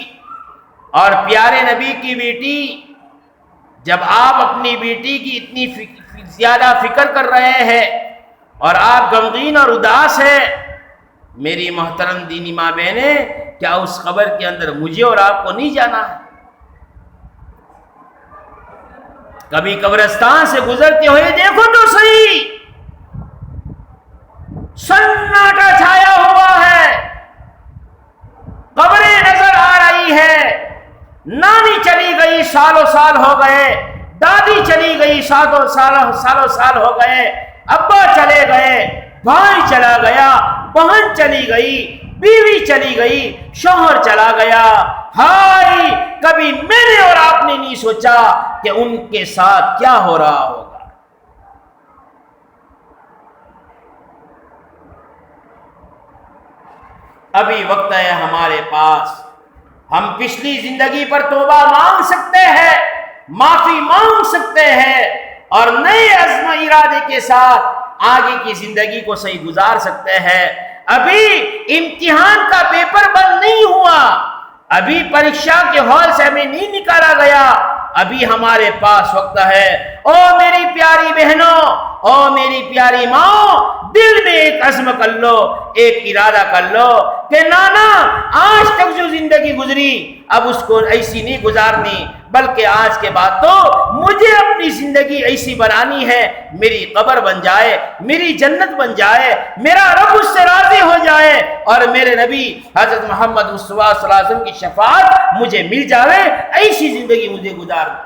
اور پیارے نبی کی بیٹی, جب آپ اپنی بیٹی کی اتنی زیادہ فکر کر رہے ہیں اور آپ غمگین اور اداس ہیں, میری محترم دینی ماں بہنیں, کیا اس قبر کے اندر مجھے اور آپ کو نہیں جانا ہے؟ کبھی قبرستان سے گزرتے ہوئے دیکھو تو صحیح, سناٹا چھایا ہوا ہے, قبریں نظر آ رہی ہے. نانی چلی گئی, سالوں سال ہو گئے, دادی چلی گئی, سالوں سال ہو گئے, ابا چلے گئے, بھائی چلا گیا, بہن چلی گئی, بیوی چلی گئی, شوہر چلا گیا. ہائے, کبھی میں نے اور آپ نے نہیں سوچا کہ ان کے ساتھ کیا ہو رہا ہوگا. ابھی وقت ہے ہمارے پاس, ہم پچھلی زندگی پر توبہ مانگ سکتے ہیں, معافی مانگ سکتے ہیں اور نئے عزم ارادے کے ساتھ آگے کی زندگی کو صحیح گزار سکتے ہیں. ابھی امتحان کا پیپر بند نہیں ہوا, ابھی پریکشا کے ہال سے ہمیں نہیں نکالا گیا, ابھی ہمارے پاس وقت ہے. او میری پیاری بہنوں, او میری پیاری ماں, دل میں ایک عزم کر لو, ایک ارادہ کر لو کہ نانا آج تک جو زندگی گزری اب اس کو ایسی نہیں گزارنی, بلکہ آج کے بعد تو مجھے اپنی زندگی ایسی بنانی ہے میری قبر بن جائے, میری جنت بن جائے, میرا رب اس سے راضی ہو جائے اور میرے نبی حضرت محمد مصطفیٰ صلی اللہ علیہ وسلم کی شفاعت مجھے مل جائے. ایسی زندگی مجھے گزارنا.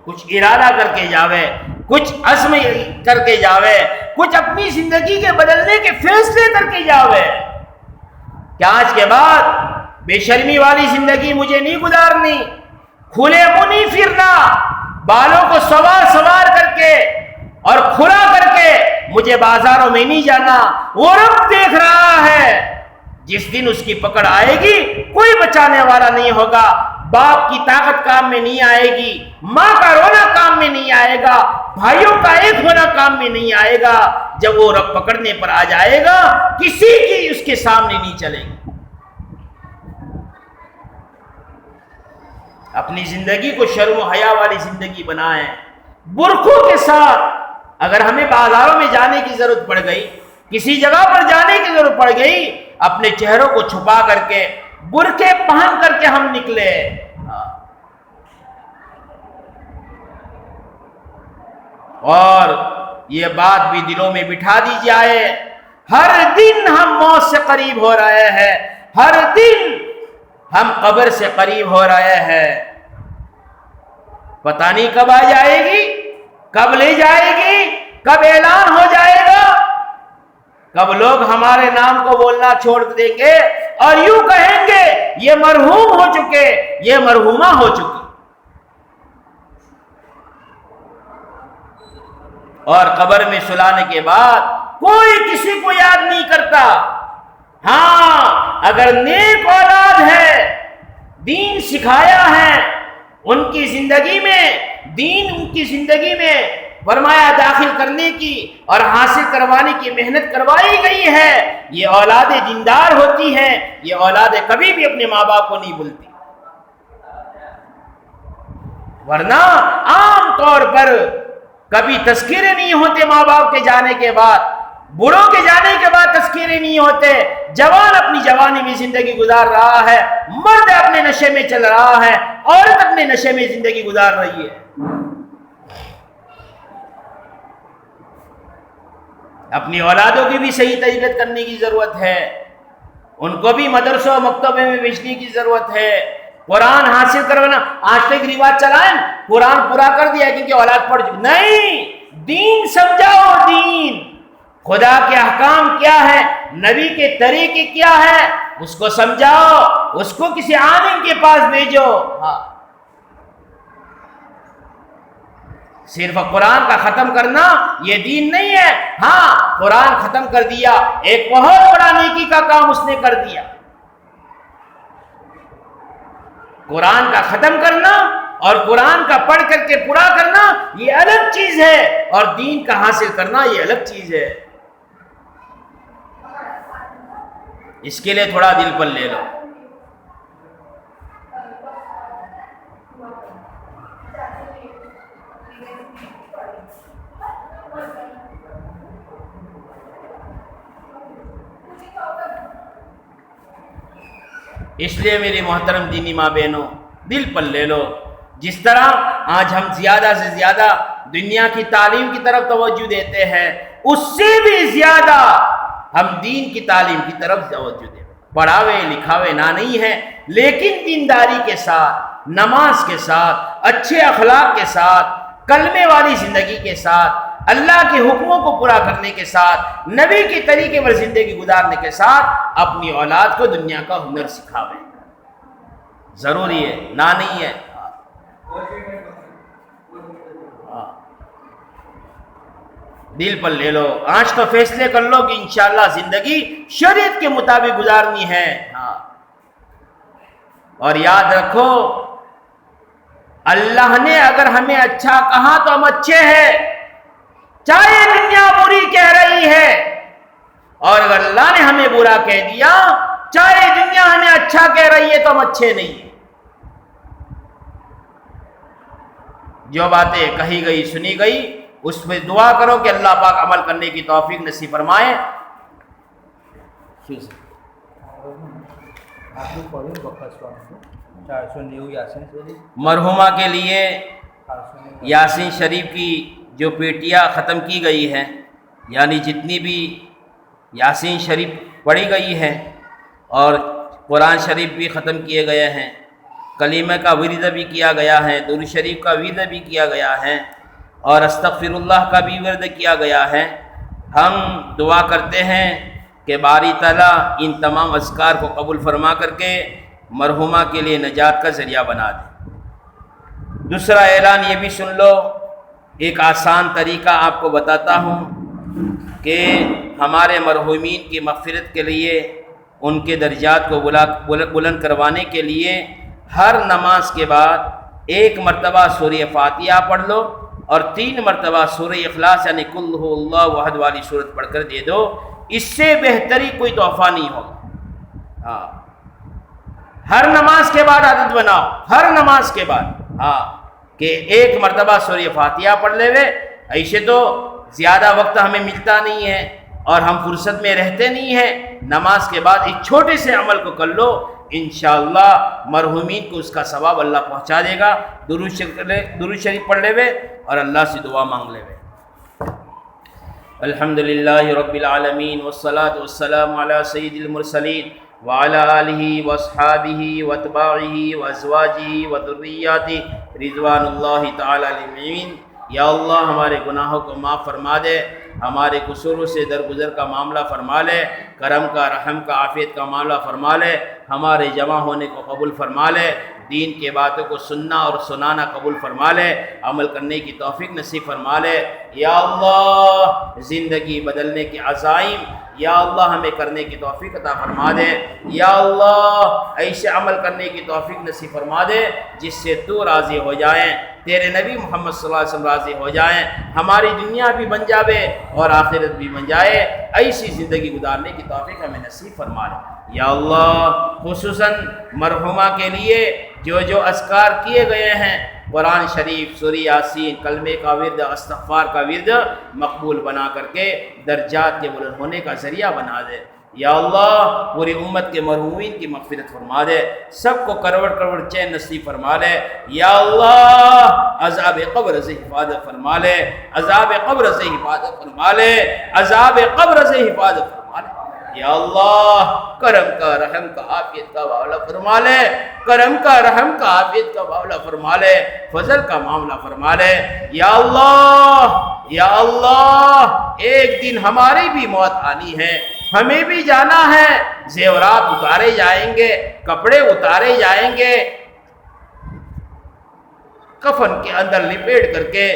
کچھ ارادہ کر کے جاوے, کچھ عزم کر کے جاوے, کچھ اپنی زندگی کے بدلنے کے فیصلے کر کے جاوے کہ آج کے بعد بے شرمی والی زندگی مجھے نہیں گزارنی, کھلے منہ نہیں پھرنا, بالوں کو سوار کر کے اور کھلا کر کے مجھے بازاروں میں نہیں جانا. وہ رب دیکھ رہا ہے, جس دن اس کی پکڑ آئے گی کوئی بچانے والا نہیں ہوگا. باپ کی طاقت کام میں نہیں آئے گی, ماں کا رونا کام میں نہیں آئے گا, بھائیوں کا ایک ہونا کام میں نہیں آئے گا. جب وہ رب پکڑنے پر آ جائے گا کسی کی اس کے سامنے نہیں چلے گی. اپنی زندگی کو شرم و حیا والی زندگی بنائیں, برقعوں کے ساتھ. اگر ہمیں بازاروں میں جانے کی ضرورت پڑ گئی, کسی جگہ پر جانے کی ضرورت پڑ گئی, اپنے چہروں کو چھپا کر کے برقعے پہن کر کے ہم نکلے. اور یہ بات بھی دلوں میں بٹھا دی جائے, ہر دن ہم موت سے قریب ہو رہے ہیں, ہر دن ہم قبر سے قریب ہو رہے ہیں. پتہ نہیں کب آ جائے گی, کب لے جائے گی, کب اعلان ہو جائے گا, کب لوگ ہمارے نام کو بولنا چھوڑ دیں گے اور یوں کہیں گے یہ مرحوم ہو چکے, یہ مرحومہ ہو چکی. اور قبر میں سلانے کے بعد کوئی کسی کو یاد نہیں کرتا. ہاں, اگر نیک اولاد ہے, دین سکھایا ہے, ان کی زندگی میں دین, ان کی زندگی میں فرمایا داخل کرنے کی اور حاصل کروانے کی محنت کروائی گئی ہے, یہ اولادیں دیندار ہوتی ہیں. یہ اولادیں کبھی بھی اپنے ماں باپ کو نہیں بھولتی. ورنہ عام طور پر کبھی تذکرے نہیں ہوتے ماں باپ کے جانے کے بعد. بوڑھوں کے جانے کے بعد تذکیرے نہیں ہوتے، جوان اپنی جوانی میں زندگی گزار رہا ہے، مرد اپنے نشے میں چل رہا ہے، عورت اپنے نشے میں زندگی گزار رہی ہے۔ اپنی اولادوں کی بھی صحیح تربیت کرنے کی ضرورت ہے، ان کو بھی مدرسوں مکتبوں میں بھیجنے کی ضرورت ہے، قرآن حاصل کروانا۔ آج تک رواج چلائیں قرآن پورا کر دیا کیونکہ اولاد پڑھ چکی، نہیں، دین سمجھاؤ، دین خدا کے احکام کیا ہے، نبی کے طریقے کیا ہے، اس کو سمجھاؤ، اس کو کسی عالم کے پاس بھیجو۔ ہاں، صرف قرآن کا ختم کرنا یہ دین نہیں ہے۔ ہاں، قرآن ختم کر دیا، ایک بہت بڑا نیکی کا کام اس نے کر دیا۔ قرآن کا ختم کرنا اور قرآن کا پڑھ کر کے پورا کرنا یہ الگ چیز ہے، اور دین کا حاصل کرنا یہ الگ چیز ہے۔ اس کے لیے تھوڑا دل پر لے لو۔ اس لیے میری محترم دینی ماں بہنوں، دل پر لے لو، جس طرح آج ہم زیادہ سے زیادہ دنیا کی تعلیم کی طرف توجہ دیتے ہیں، اس سے بھی زیادہ ہم دین کی تعلیم کی طرف توجہ دیں۔ پڑھاوے لکھاوے نہ نہیں ہے، لیکن دینداری کے ساتھ، نماز کے ساتھ، اچھے اخلاق کے ساتھ، کلمے والی زندگی کے ساتھ، اللہ کے حکموں کو پورا کرنے کے ساتھ، نبی کے طریقے پر زندگی گزارنے کے ساتھ اپنی اولاد کو دنیا کا ہنر سکھاویں۔ ضروری ہے، نہ نہیں ہے۔ دل پر لے لو، آج تو فیصلے کر لو کہ انشاءاللہ زندگی شریعت کے مطابق گزارنی ہے۔ ہاں، اور یاد رکھو، اللہ نے اگر ہمیں اچھا کہا تو ہم اچھے ہیں، چاہے دنیا بری کہہ رہی ہے، اور اگر اللہ نے ہمیں برا کہہ دیا، چاہے دنیا ہمیں اچھا کہہ رہی ہے، تو ہم اچھے نہیں ہیں۔ جو باتیں کہی گئی سنی گئی اس میں دعا کرو کہ اللہ پاک عمل کرنے کی توفیق نصیب فرمائے۔ مرحومہ کے لیے یاسین شریف کی جو پیٹیاں ختم کی گئی ہے، یعنی جتنی بھی یاسین شریف پڑھی گئی ہے اور قرآن شریف بھی ختم کیے گئے ہیں، کلمہ کا ورد بھی کیا گیا ہے، درود شریف کا ورد بھی کیا گیا ہے، اور استغفر اللہ کا بھی ورد کیا گیا ہے۔ ہم دعا کرتے ہیں کہ باری تعالیٰ ان تمام اذکار کو قبول فرما کر کے مرحومہ کے لیے نجات کا ذریعہ بنا دے۔ دوسرا اعلان یہ بھی سن لو، ایک آسان طریقہ آپ کو بتاتا ہوں کہ ہمارے مرحومین کی مغفرت کے لیے، ان کے درجات کو بلند کروانے کے لیے ہر نماز کے بعد 1 مرتبہ سورہ فاتحہ پڑھ لو اور 3 مرتبہ سورہ اخلاص یعنی قل هو اللہ احد والی سورت پڑھ کر دے دو۔ اس سے بہتری کوئی تحفہ نہیں ہوگا۔ ہاں، ہر نماز کے بعد عادت بناؤ، ہر نماز کے بعد، ہاں، کہ 1 مرتبہ سورہ فاتحہ پڑھ لے وے۔ ایسے تو زیادہ وقت ہمیں ملتا نہیں ہے اور ہم فرصت میں رہتے نہیں ہیں، نماز کے بعد ایک چھوٹے سے عمل کو کر لو، انشاءاللہ مرحومین کو اس کا ثواب اللہ پہنچا دے گا۔ درود شریف پڑھ لے وے اور اللہ سے دعا مانگ لے وے۔ الحمدللہ رب العالمین والصلاة والسلام علی سید المرسلین وعلی آلہ واصحابہ واتباعہ وازواجہ وذریاتہ رضوان اللہ تعالی اجمعین۔ یا اللہ ہمارے گناہوں کو معاف فرما دے، ہمارے قصوروں سے درگزر کا معاملہ فرما لے، کرم کا، رحم کا، عافیت کا معاملہ فرما لے، ہمارے جمع ہونے کو قبول فرما لے، دین کے باتوں کو سننا اور سنانا قبول فرما لے، عمل کرنے کی توفیق نصیب فرما لے۔ یا اللہ زندگی بدلنے کے عزائم یا اللہ ہمیں کرنے کی توفیق عطا فرما دے۔ یا اللہ ایسے عمل کرنے کی توفیق نصیب فرما دے جس سے تو راضی ہو جائیں، تیرے نبی محمد صلی اللہ علیہ وسلم راضی ہو جائیں، ہماری دنیا بھی بن جاوے اور آخرت بھی بن جائے، ایسی زندگی گزارنے کی توفیق ہمیں نصیب فرما دے۔ یا اللہ خصوصاً مرحومہ کے لیے جو اذکار کیے گئے ہیں قرآن شریف، سورہ یاسین، کلمے کا ورد، استغفار کا ورد مقبول بنا کر کے درجات کے بلند ہونے کا ذریعہ بنا دے۔ یا اللہ پوری امت کے مرحومین کی مغفرت فرما دے، سب کو کروڑ کروڑ چین نصیب فرما لے۔ یا اللہ عذاب قبر سے حفاظت فرما لے، عذاب قبر سے حفاظت فرما لے، عذاب قبر سے حفاظت فرما لے۔ یا اللہ کرم کا، رحم کا، عافیت کا معاملہ فرما لے، کرم کا، رحم کا، عافیت کا معاملہ فرما لے، فضل کا معاملہ فرما لے۔ یا اللہ، یا اللہ ایک دن ہماری بھی موت آنی ہے، ہمیں بھی جانا ہے، زیورات اتارے جائیں گے، کپڑے اتارے جائیں گے، کفن کے اندر لپیٹ کر کے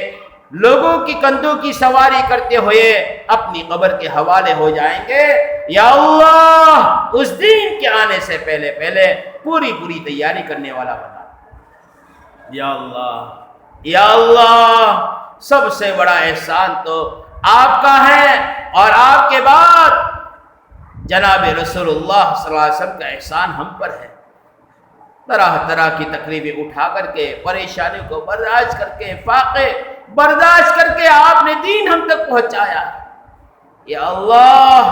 لوگوں کی کندھوں کی سواری کرتے ہوئے اپنی قبر کے حوالے ہو جائیں گے۔ یا اللہ اس دن کے آنے سے پہلے پہلے پوری تیاری کرنے والا بنا۔ یا اللہ، یا اللہ سب سے بڑا احسان تو آپ کا ہے، اور آپ کے بعد جناب رسول اللہ صلی اللہ علیہ وسلم کا احسان ہم پر ہے۔ طرح طرح کی تکلیفیں اٹھا کر کے، پریشانیوں کو برداشت کر کے، فاقے برداشت کر کے آپ نے دین ہم تک پہنچایا۔ یا اللہ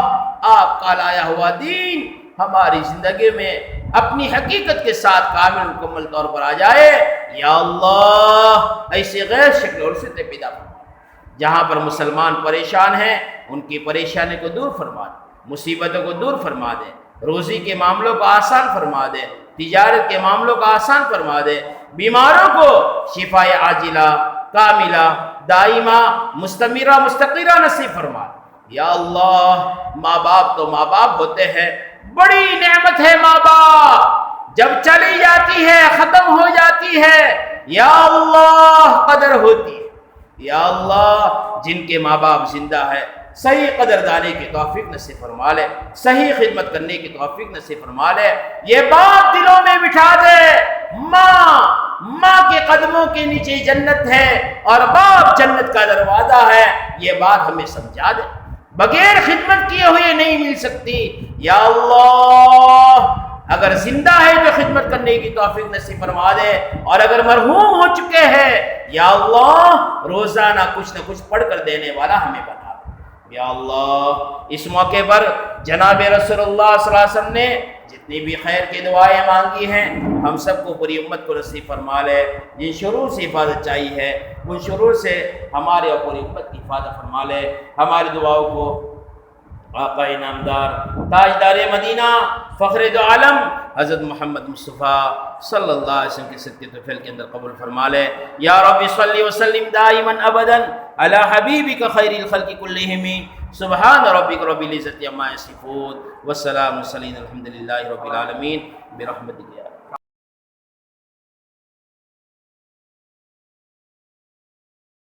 آپ کا لایا ہوا دین ہماری زندگی میں اپنی حقیقت کے ساتھ کامل مکمل طور پر آ جائے۔ یا اللہ ایسے غیر شکل اور سے پیدا فرما، جہاں پر مسلمان پریشان ہیں ان کی پریشانی کو دور فرما دے، مصیبتوں کو دور فرما دے، روزی کے معاملوں کو آسان فرما دے، تجارت کے معاملوں کو آسان فرما دے، بیماروں کو شفا عاجلہ، کاملہ، دائمہ، مستمرہ، مستقرہ نصیب فرما دے۔ یا اللہ ماں باپ تو ماں باپ ہوتے ہیں، بڑی نعمت ہے ماں باپ، جب چلی جاتی ہے، ختم ہو جاتی ہے، یا اللہ قدر ہوتی ہے۔ یا اللہ جن کے ماں باپ زندہ ہے صحیح قدردانی کی توفیق نصیب فرما لے، صحیح خدمت کرنے کی توفیق نصیب فرما لے۔ یہ بات دلوں میں بٹھا دے، ماں کے قدموں کے نیچے جنت ہے اور باپ جنت کا دروازہ ہے، یہ بات ہمیں سمجھا دے، بغیر خدمت کیے ہوئے نہیں مل سکتی۔ یا اللہ اگر زندہ ہے تو خدمت کرنے کی توفیق نصیب فرما دے، اور اگر مرحوم ہو چکے ہیں یا اللہ روزانہ کچھ نہ کچھ پڑھ کر دینے والا ہمیں بنا دے۔ یا اللہ اس موقع پر جناب رسول اللہ صلی اللہ علیہ وسلم نے جتنی بھی خیر کی دعائیں مانگی ہیں ہم سب کو پوری امت کو نصیب فرما لے۔ جن شرور سے حفاظت چاہیے ہے ان شرور سے ہمارے اور پوری امت کی حفاظت فرما لے۔ ہماری دعاؤں کو آقا انعامدار تاجدار مدینہ فخر دو عالم حضرت محمد مصطفیٰ صلی اللہ علیہ وسلم کے صدقے تو فعل کے اندر قبول فرما لے۔ یا رب صلی وسلم دائما ابدا علی حبیبک خیر الخلق کلہم، سبحان ربک رب العزت عما یصفون، والسلام علی المرسلین، الحمد للہ رب العالمین، برحمتک۔